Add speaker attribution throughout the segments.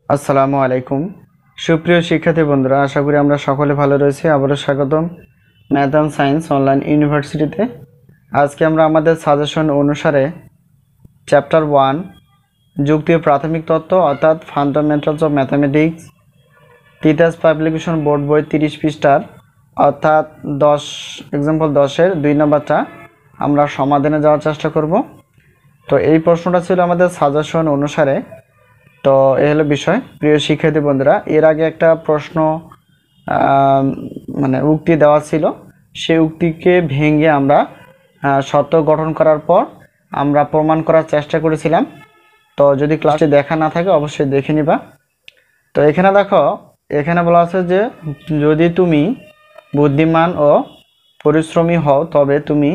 Speaker 1: আসসালামু আলাইকুম সুপ্রিয় শিক্ষার্থী বন্ধুরা, আশা করি আমরা সকলে ভালো রয়েছি। আবারও স্বাগতম ম্যাথ অ্যান্ড সায়েন্স অনলাইন ইউনিভার্সিটিতে। আজকে আমরা আমাদের সাজেশন অনুসারে চ্যাপ্টার 1 যুক্তি ও প্রাথমিক তত্ত্ব অর্থাৎ fundamentals of mathematics Titas publication board বই 30 পৃষ্ঠার অর্থাৎ 10 এক্সাম্পল 10-এর 2 নম্বরটা আমরা সমাধানে যাওয়ার চেষ্টা করব। তো এই প্রশ্নটা ছিল আমাদের সাজেশন অনুসারে। তো এই হলো বিষয়। প্রিয় শিক্ষার্থী বন্ধুরা, এর আগে একটা প্রশ্ন মানে উক্তি দেওয়া ছিল, সেই উক্তিকে ভেঙে আমরা সত্য গঠন করার পর আমরা প্রমাণ করার চেষ্টা করেছিলাম। তো যদি ক্লাসটি দেখা না থাকে অবশ্যই দেখে নিবা। তো এখানে দেখো, এখানে বলা আছে যে যদি তুমি বুদ্ধিমান ও পরিশ্রমী হও তবে তুমি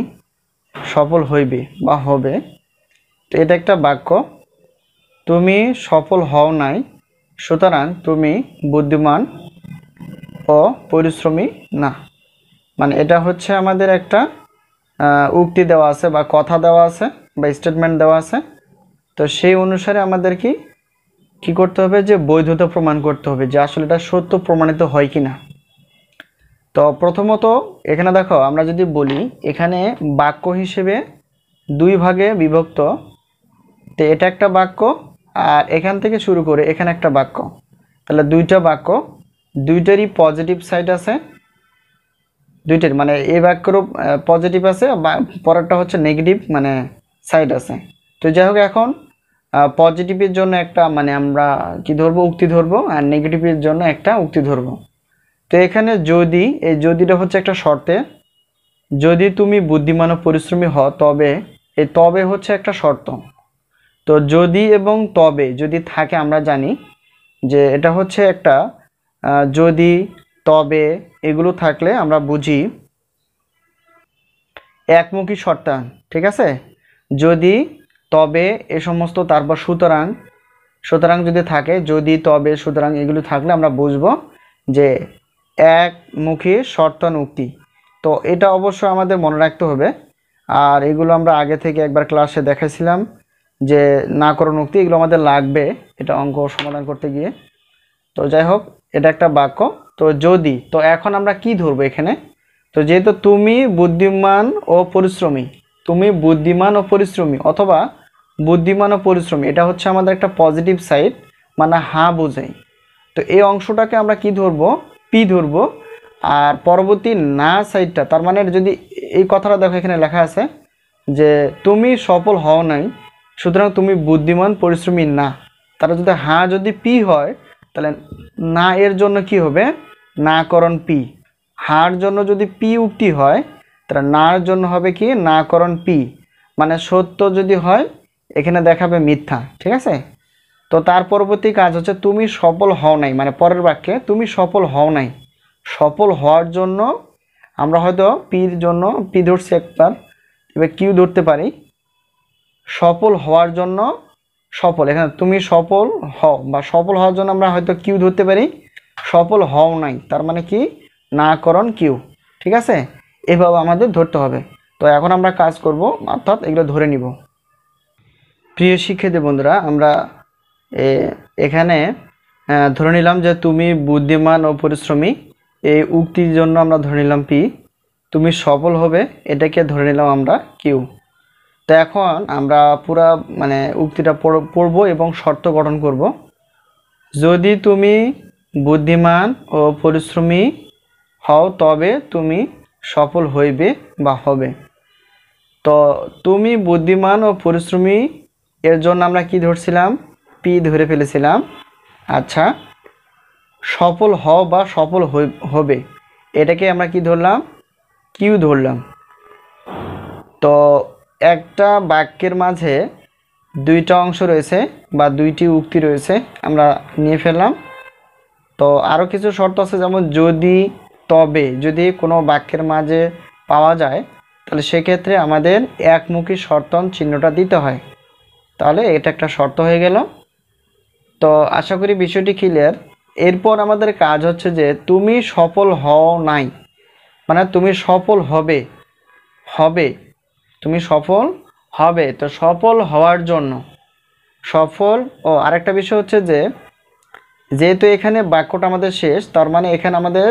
Speaker 1: সফল হইবে বা হবে। তো এটা একটা বাক্য। তুমি সফল হও নাই, সুতরাং তুমি বুদ্ধিমান ও পরিশ্রমী না। মানে এটা হচ্ছে আমাদের একটা উক্তি দেওয়া আছে বা কথা দেওয়া আছে বা স্টেটমেন্ট দেওয়া আছে। তো সেই অনুসারে আমাদের কি করতে হবে, যে বৈধতা প্রমাণ করতে হবে যে আসলে এটা সত্য প্রমাণিত হয় কি না। তো প্রথমত এখানে দেখো, আমরা যদি বলি এখানে বাক্য হিসেবে 2 ভাগে বিভক্ত। তো এটা একটা বাক্য, আর এখান থেকে শুরু করে এখানে একটা বাক্য। তাহলে 2টা বাক্য, 2টারই পজিটিভ সাইড আছে। 2টার মানে এই বাক্যেরও পজিটিভ আছে, পরেরটা হচ্ছে নেগেটিভ মানে সাইড আছে। তো যাই হোক, এখন পজিটিভের জন্য একটা মানে আমরা কি ধরবো, উক্তি ধরবো, আর নেগেটিভের জন্য একটা উক্তি ধরবো। তো এখানে যদি, এই যদিটা হচ্ছে একটা শর্তে, যদি তুমি বুদ্ধিমান ও পরিশ্রমী হও তবে, এই তবে হচ্ছে একটা শর্ত। তো যদি এবং তবে যদি থাকে, আমরা জানি যে এটা হচ্ছে একটা যদি তবে এগুলো থাকলে আমরা বুঝি একমুখী শর্তায়ন। ঠিক আছে, যদি তবে এ সমস্ত, তারপর সুতরাং, সুতরাং যদি থাকে, যদি তবে সুতরাং এগুলো থাকলে আমরা বুঝবো যে একমুখী শর্তায়ন উক্তি। তো এটা অবশ্যই আমাদের মনে রাখতে হবে। আর এগুলো আমরা আগে থেকে একবার ক্লাসে দেখাইছিলাম যে নাকরণ উক্তি, এগুলো আমাদের লাগবে এটা অঙ্ক সমাধান করতে গিয়ে। তো যাই হোক, এটা একটা বাক্য। তো যদি, তো এখন আমরা কি ধরবো এখানে, তো যেহেতু তুমি বুদ্ধিমান ও পরিশ্রমী, তুমি বুদ্ধিমান ও পরিশ্রমী অথবা বুদ্ধিমান ও পরিশ্রমী, এটা হচ্ছে আমাদের একটা পজিটিভ সাইড, মানে হ্যাঁ বোঝাই। তো এই অংশটাকে আমরা কি ধরবো, পি ধরবো। আর পরবর্তী না সাইডটা, তার মানে যদি এই কথাটা দেখো, এখানে লেখা আছে যে তুমি সফল হও নাই, সুতরাং তুমি বুদ্ধিমান পরিশ্রমী না। তারা যদি হ্যাঁ যদি পি হয়, তাহলে না এর জন্য কি হবে, নাকরণ পি। হার জন্য যদি পি উক্তি হয়, তাহলে নার জন্য হবে কি, নাকরণ পি। মানে সত্য যদি হয়, এখানে দেখাবে মিথ্যা। ঠিক আছে। তো তার পরবর্তী কাজ হচ্ছে তুমি সফল হও নাই, মানে পরের বাক্যে তুমি সফল হও নাই। সফল হওয়ার জন্য আমরা হয়তো পির জন্য পি ধরছি একবার, এবার কিউ ধরতে পারি। সফল হওয়ার জন্য সফল, এখানে তুমি সফল হও বা সফল হওয়ার জন্য আমরা হয়তো কিউ ধরতে পারি। সফল হও নাই তার মানে কি, নাকরণ কিউ। ঠিক আছে, এভাবে আমাদের ধরতে হবে। তো এখন আমরা কাজ করব, অর্থাৎ এগুলো ধরে নিব। প্রিয় শিক্ষার্থী বন্ধুরা, আমরা এখানে ধরে নিলাম যে তুমি বুদ্ধিমান ও পরিশ্রমী, এই উক্তির জন্য আমরা ধরে নিলাম পি। তুমি সফল হবে, এটাকে ধরে নিলাম আমরা কিউ। তো এখন আমরা পুরা মানে উক্তিটা পড়ব এবং শর্ত গঠন করব। যদি তুমি বুদ্ধিমান ও পরিশ্রমী হও তবে তুমি সফল হইবে বা হবে। তো তুমি বুদ্ধিমান ও পরিশ্রমী এর জন্য আমরা কি ধরছিলাম, পি ধরে ফেলেছিলাম। আচ্ছা, সফল হও বা সফল হবে, এটাকে আমরা কি ধরলাম, কিউ ধরলাম। তো একটা বাক্যের মাঝে 2টা অংশ রয়েছে বা 2টি উক্তি রয়েছে, আমরা নিয়ে ফেললাম। তো আরও কিছু শর্ত আছে, যেমন যদি তবে যদি কোনো বাক্যের মাঝে পাওয়া যায়, তাহলে সেক্ষেত্রে আমাদের একমুখী শর্তন চিহ্নটা দিতে হয়। তাহলে এটা একটা শর্ত হয়ে গেল। তো আশা করি বিষয়টি ক্লিয়ার। এরপর আমাদের কাজ হচ্ছে যে তুমি সফল হও নাই, মানে তুমি সফল হবে, হবে, তুমি সফল হবে। তো সফল হওয়ার জন্য সফল, ও আরেকটা বিষয় হচ্ছে যে যেহেতু এখানে বাক্যটা আমাদের শেষ, তার মানে এখানে আমাদের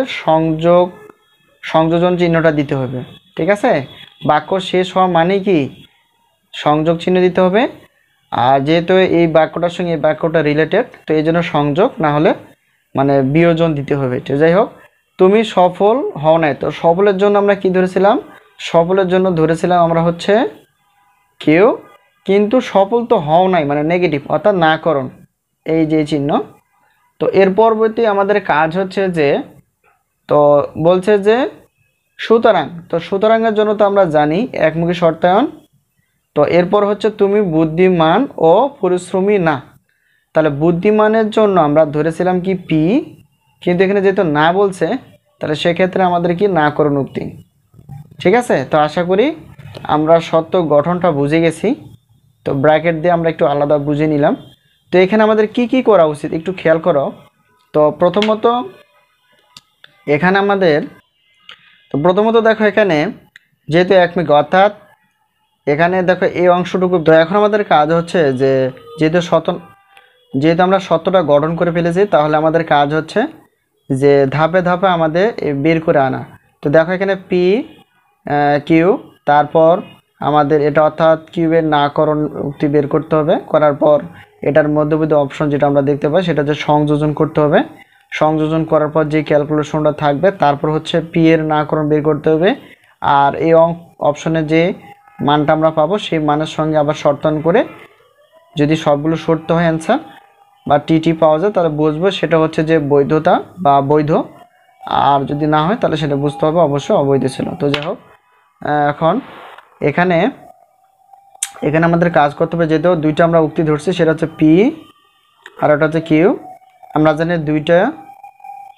Speaker 1: সংযোজন চিহ্নটা দিতে হবে। ঠিক আছে, বাক্য শেষ হওয়া মানে কি সংযোগ চিহ্ন দিতে হবে। আর যেহেতু এই বাক্যটার সঙ্গে এই বাক্যটা রিলেটেড, তো এই জন্য সংযোগ না হলে মানে বিয়োজন দিতে হবে। তো যাই হোক, তুমি সফল হও নাই, তো সফলের জন্য আমরা কি ধরেছিলাম? সফলের জন্য ধরেছিলাম আমরা হচ্ছে কেউ, কিন্তু সফল তো হও নাই মানে নেগেটিভ, অর্থাৎ নাকরণ, এই যে চিহ্ন। তো এর পরবর্তী আমাদের কাজ হচ্ছে যে, তো বলছে যে সুতরাং, তো সুতরাংয়ের জন্য তো আমরা জানি একমুখী শর্তায়ন। তো এরপর হচ্ছে তুমি বুদ্ধিমান ও পরিশ্রমী না, তাহলে বুদ্ধিমানের জন্য আমরা ধরেছিলাম কি পি, কিন্তু এখানে যেহেতু না বলছে, তাহলে সেক্ষেত্রে আমাদের কি নাকরণ উক্তি। ঠিক আছে, তো আশা করি আমরা সত্য গঠনটা বুঝে গেছি। তো ব্র্যাকেট দিয়ে আমরা একটু আলাদা বুঝে নিলাম। তো এখানে আমাদের কি কি করা উচিত একটু খেয়াল করো। তো প্রথমত দেখো এখানে যেহেতু একমুখী, অর্থাৎ এখানে দেখো এই অংশটুকু, তো এখন আমাদের কাজ হচ্ছে যে যেহেতু আমরা সত্যটা গঠন করে ফেলেছি, তাহলে আমাদের কাজ হচ্ছে যে ধাপে ধাপে আমাদের বের করে আনা। তো দেখো এখানে পি কিউ, তারপর আমাদের এটা অর্থাৎ কিউবের নাকরণ উক্তি বের করতে হবে। করার পর এটার মধ্যবর্তী অপশন যেটা আমরা দেখতে পাই সেটা হচ্ছে সংযোজন করতে হবে। সংযোজন করার পর যে ক্যালকুলেশনটা থাকবে, তারপর হচ্ছে পি এর নাকরণ বের করতে হবে। আর এই অপশনে যে মানটা আমরা পাবো সেই মানের সঙ্গে আবার শর্তায়ন করে যদি সবগুলো সত্য হয় অ্যান্সার বা টি পাওয়া যায়, তাহলে বুঝবো সেটা হচ্ছে যে বৈধতা বা বৈধ। আর যদি না হয় তাহলে সেটা বুঝতে হবে অবশ্যই অবৈধ ছিল। তো যাই হোক, এখন এখানে আমাদের কাজ করতে হবে, যেহেতু দুইটা আমরা উক্তি ধরছি, সেটা হচ্ছে পি আর ওটা হচ্ছে কিউ। আমরা জানি দুইটা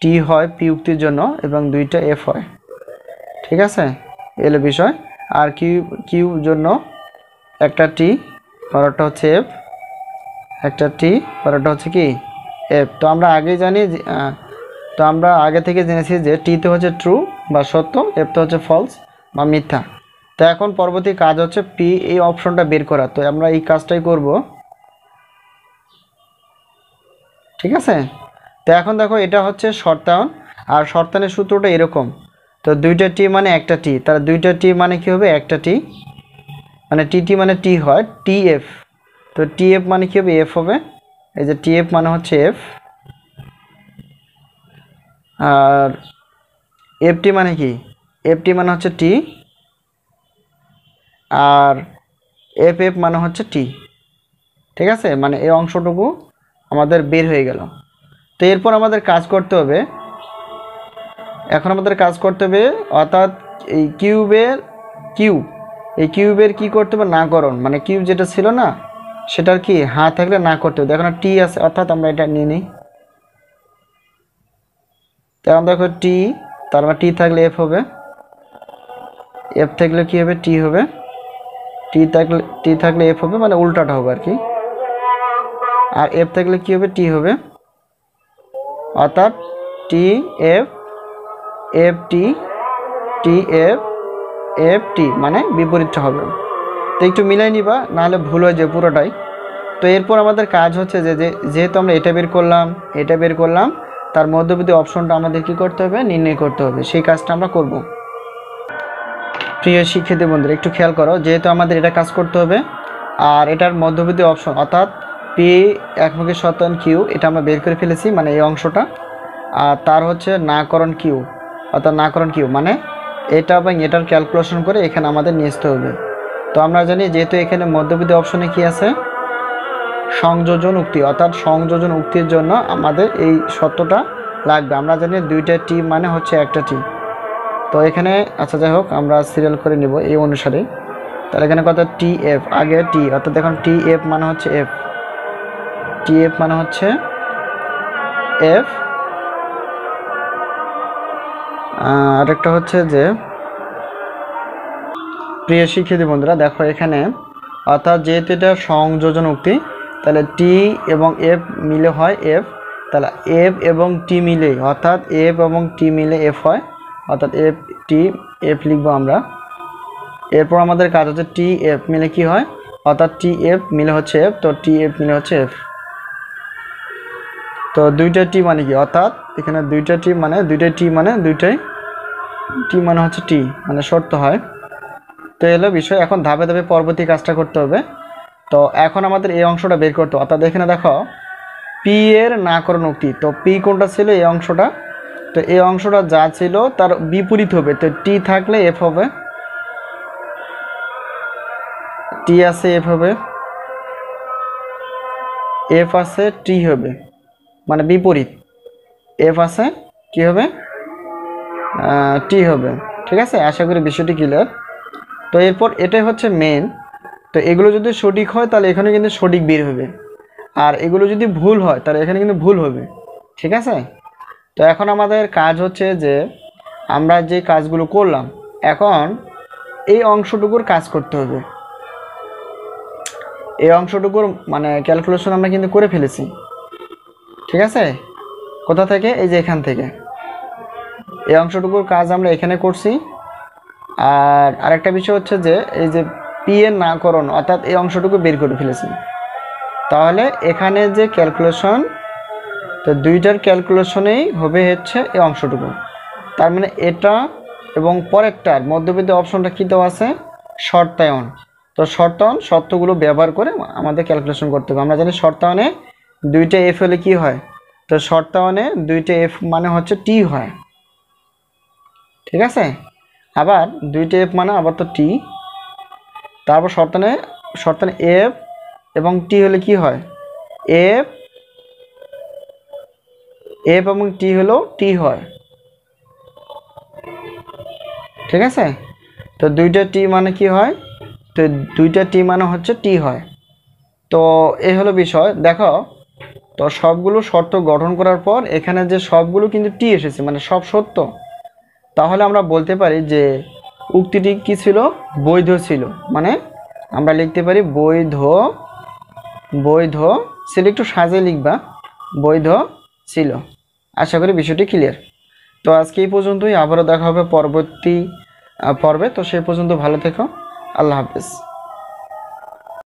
Speaker 1: টি হয় পি উক্তির জন্য এবং দুইটা এফ হয়। ঠিক আছে, এলো বিষয়। আর কিউ জন্য একটা টি আর ওটা হচ্ছে এফ, একটা টি আর ওটা হচ্ছে কি এফ। তো আমরা আগেই জানি, তো আমরা আগে থেকে জেনেছি যে টিতে হচ্ছে ট্রু বা সত্য, এফতে হচ্ছে ফলস বা মিথ্যা। তো এখন পরবর্তী কাজ হচ্ছে পি এই অপশনটা বের করা। তো আমরা এই কাজটাই করব। ঠিক আছে, তো এখন দেখো এটা হচ্ছে শর্তায়ন, আর শর্তায়নের সূত্রটা এরকম। তো দুইটা টি মানে একটা টি, তাহলে দুইটা টি মানে কি হবে? একটা টি, মানে টি মানে টি হয় টি এফ। তো টি এফ মানে কি হবে? এফ হবে। এই যে টি এফ মানে হচ্ছে এফ, আর এফটি মানে কি? এফটি মানে হচ্ছে টি, আর এফ এফ মানে হচ্ছে টি। ঠিক আছে, মানে এই অংশটুকু আমাদের বের হয়ে গেল। তো এরপর আমাদের কাজ করতে হবে, অর্থাৎ এই কিউবের কি করতে হবে? নাকরণ, মানে কিউব যেটা ছিল না সেটার কি হা থাকলে না করতে হবে। এখন টি আছে, অর্থাৎ আমরা এটা নিয়ে নিই। এখন দেখো টি, তার মানে টি থাকলে এফ হবে, এফ থাকলে কি হবে? টি হবে। টি থাকলে এফ হবে, মানে উল্টাটা হবে আর কি। আর এফ থাকলে কি হবে? টি হবে। অর্থাৎ T F, F T, T F, F T, মানে বিপরীতটা হবে। তো একটু মিলাই নিবা, নাহলে ভুল হয়ে যায় পুরোটাই। তো এরপর আমাদের কাজ হচ্ছে যে যেহেতু আমরা এটা বের করলাম, তার মধ্যবর্তী অপশনটা আমাদের কি করতে হবে? নির্ণয় করতে হবে। সেই কাজটা আমরা করব। প্রিয় শিক্ষার্থী বন্ধুরা একটু খেয়াল করো, যেহেতু আমাদের এটা কাজ করতে হবে, আর এটার মধ্যবর্তী অপশন অর্থাৎ পি একমুখী শর্তায়ন কিউ, এটা আমরা বের করে ফেলেছি, মানে এই অংশটা। আর তার হচ্ছে নাকরণ কিউ, অর্থাৎ নাকরণ কিউ মানে এটা এবং এটার ক্যালকুলেশন করে এখানে আমাদের নিয়ে আসতে হবে। তো আমরা জানি যেহেতু এখানে মধ্যবর্তী অপশনে কি আছে? সংযোজন উক্তি, অর্থাৎ সংযোজন উক্তির জন্য আমাদের এই সত্যটা লাগবে। আমরা জানি দুইটা টি মানে হচ্ছে একটা টি। তো এখানে আচ্ছা যাই হোক, আমরা সিরিয়াল করে নিব এই অনুসারে। তাহলে এখানে কত? টি এফ, আগে টি, অর্থাৎ দেখুন টি এফ মানে হচ্ছে এফ, টি এফ মানে হচ্ছে এফ। আরেকটা হচ্ছে যে প্রিয় শিক্ষার্থী বন্ধুরা দেখো এখানে, অর্থাৎ যেহেতু এটা সংযোজন উক্তি, তাহলে টি এবং এফ মিলে হয় এফ, তাহলে এফ এবং টি মিলে, অর্থাৎ এফ এবং টি মিলে এফ হয়, অর্থাৎ এফ টি এফ লিখবো আমরা। এরপর আমাদের কাজ হচ্ছে টি এফ মিলে কি হয়? অর্থাৎ টি এফ মিলে হচ্ছে এফ, তো টি এফ মিলে হচ্ছে এফ। তো দুইটা টি মানে কি, অর্থাৎ এখানে দুইটা টি মানে দুইটাই টি মানে দুইটাই টি মানে হচ্ছে টি মানে শর্ত হয়। তো এলো বিষয়। এখন ধাপে ধাপে পরবর্তী কাজটা করতে হবে। তো এখন আমাদের এই অংশটা বের করতে হবে, অর্থাৎ এখানে দেখো পি এর নাকরণ উক্তি। তো পি কোনটা ছিল, এই অংশটা। তো এই অংশটা যা ছিল তার বিপরীত হবে। তো টি থাকলে এফ হবে, টি আছে এফ হবে, এফ আছে টি হবে, মানে বিপরীত। এফ আছে কি হবে, টি হবে। ঠিক আছে, আশা করি বিষয়টি ক্লিয়ার। তো এরপর এটাই হচ্ছে মেন। তো এগুলো যদি সঠিক হয় তাহলে এখানে কিন্তু সঠিক বের হবে, আর এগুলো যদি ভুল হয় তাহলে এখানে কিন্তু ভুল হবে। ঠিক আছে, তো এখন আমাদের কাজ হচ্ছে যে আমরা যে কাজগুলো করলাম এখন এই অংশটুকুর কাজ করতে হবে। এই অংশটুকুর মানে ক্যালকুলেশন আমরা কিন্তু করে ফেলেছি। ঠিক আছে, কোথা থেকে, এই যে এখান থেকে এই অংশটুকুর কাজ আমরা এখানে করছি। আর আরেকটা বিষয় হচ্ছে যে এই যে পি এর নাকরণ অর্থাৎ এই অংশটুকু বের করে ফেলেছি। তাহলে এখানে যে ক্যালকুলেশন, তো দুইটার ক্যালকুলেশনেই হবে হচ্ছে এই অংশটুকু। তার মানে এটা এবং পরেরটার মধ্যবর্তী অপশনটা কী দেওয়া আছে, শর্তায়ন। তো শর্তায়ন শর্তগুলো ব্যবহার করে আমাদের ক্যালকুলেশন করতে হবে। আমরা জানি শর্তায়নে দুইটা এফ হলে কি হয়, তো শর্তায়নে দুইটা এফ মানে হচ্ছে টি হয়। ঠিক আছে, আবার দুইটা এফ মানে আবার তো টি। তারপর শর্তায়নে এফ এবং টি হলে কি হয়, এফ এবং টি হলো টি হয়। ঠিক আছে, তো দুইটা টি মানে কি হয়, তো দুইটা টি মানে হচ্ছে টি হয়। তো এই হলো বিষয়। দেখো, তো সবগুলো শর্ত গঠন করার পর এখানে যে সবগুলো কিন্তু টি এসেছে মানে সব সত্য। তাহলে আমরা বলতে পারি যে উক্তিটি কি ছিল, বৈধ ছিল। মানে আমরা লিখতে পারি বৈধ, বৈধ ছিল, একটু সাজিয়ে লিখবা, বৈধ ছিল। আশা করি বিষয়টি ক্লিয়ার। তো আজকে এই পর্যন্তই, আবারও দেখা হবে পরবর্তী পর্বে। তো সেই পর্যন্ত ভালো থেকো, আল্লাহ হাফেজ।